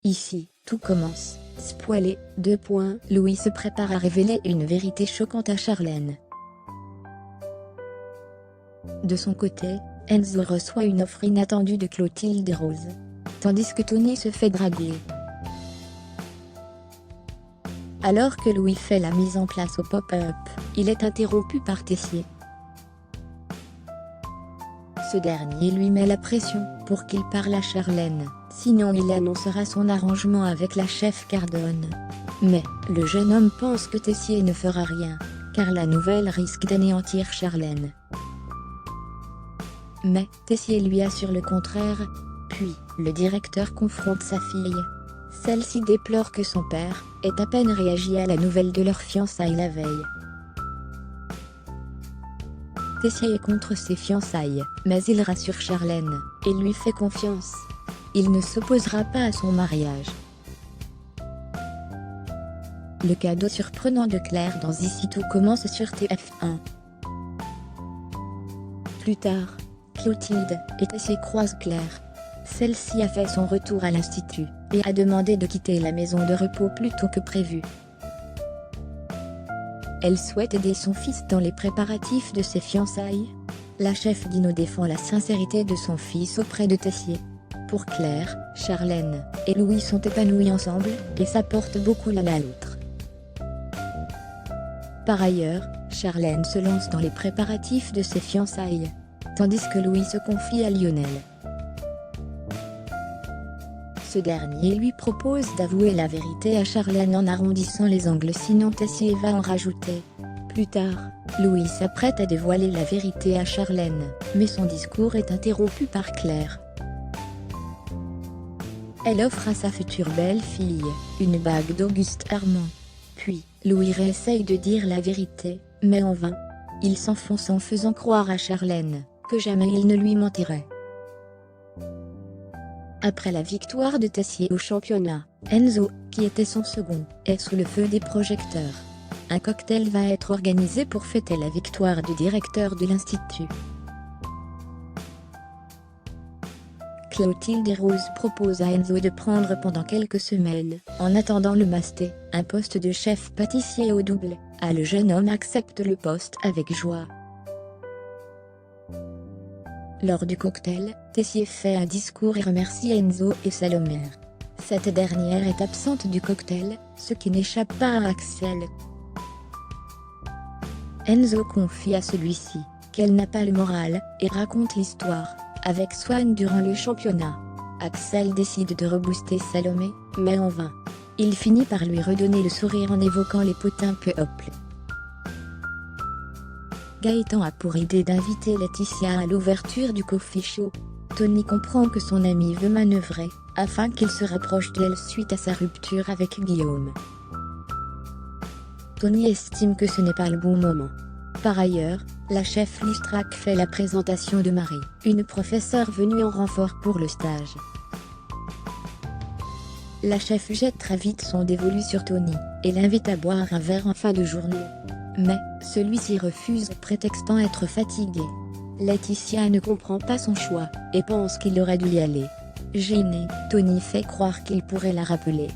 Ici, tout commence. Spoilé, Louis se prépare à révéler une vérité choquante à Charlène. De son côté, Enzo reçoit une offre inattendue de Clotilde et Rose. Tandis que Tony se fait draguer. Alors que Louis fait la mise en place au pop-up, il est interrompu par Tessier. Ce dernier lui met la pression pour qu'il parle à Charlène, sinon il annoncera son arrangement avec la chef Cardone. Mais, le jeune homme pense que Tessier ne fera rien, car la nouvelle risque d'anéantir Charlène. Mais, Tessier lui assure le contraire. Puis, le directeur confronte sa fille. Celle-ci déplore que son père ait à peine réagi à la nouvelle de leur fiançailles la veille. Tessier est contre ses fiançailles, mais il rassure Charlène, et lui fait confiance. Il ne s'opposera pas à son mariage. Le cadeau surprenant de Claire dans Ici tout commence sur TF1. Plus tard, Clotilde et Tessier croisent Claire. Celle-ci a fait son retour à l'institut, et a demandé de quitter la maison de repos plus tôt que prévu. Elle souhaite aider son fils dans les préparatifs de ses fiançailles. La chef Dino défend la sincérité de son fils auprès de Tessier. Pour Claire, Charlène et Louis sont épanouis ensemble, et s'apportent beaucoup l'un à l'autre. Par ailleurs, Charlène se lance dans les préparatifs de ses fiançailles, tandis que Louis se confie à Lionel. Ce dernier lui propose d'avouer la vérité à Charlène en arrondissant les angles, sinon Tessier va en rajouter. Plus tard, Louis s'apprête à dévoiler la vérité à Charlène, mais son discours est interrompu par Claire. Elle offre à sa future belle-fille une bague d'Auguste Armand. Puis, Louis réessaye de dire la vérité, mais en vain. Il s'enfonce en faisant croire à Charlène que jamais il ne lui mentirait. Après la victoire de Tessier au championnat, Enzo, qui était son second, est sous le feu des projecteurs. Un cocktail va être organisé pour fêter la victoire du directeur de l'institut. Clotilde et Rose proposent à Enzo de prendre pendant quelques semaines, en attendant le masté, un poste de chef pâtissier au double. Le jeune homme accepte le poste avec joie. Lors du cocktail, Tessier fait un discours et remercie Enzo et Salomère. Cette dernière est absente du cocktail, ce qui n'échappe pas à Axel. Enzo confie à celui-ci qu'elle n'a pas le moral, et raconte l'histoire avec Swan durant le championnat. Axel décide de rebooster Salomé, mais en vain. Il finit par lui redonner le sourire en évoquant les potins Peuple. Gaëtan a pour idée d'inviter Laetitia à l'ouverture du coffee show. Tony comprend que son ami veut manœuvrer, afin qu'il se rapproche d'elle suite à sa rupture avec Guillaume. Tony estime que ce n'est pas le bon moment. Par ailleurs, la chef Listrac fait la présentation de Marie, une professeure venue en renfort pour le stage. La chef jette très vite son dévolu sur Tony, et l'invite à boire un verre en fin de journée. Mais, celui-ci refuse, prétextant être fatigué. Laetitia ne comprend pas son choix, et pense qu'il aurait dû y aller. Gêné, Tony fait croire qu'il pourrait la rappeler.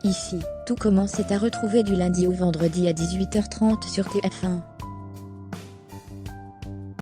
Ici, tout commence est à retrouver du lundi au vendredi à 18h30 sur TF1.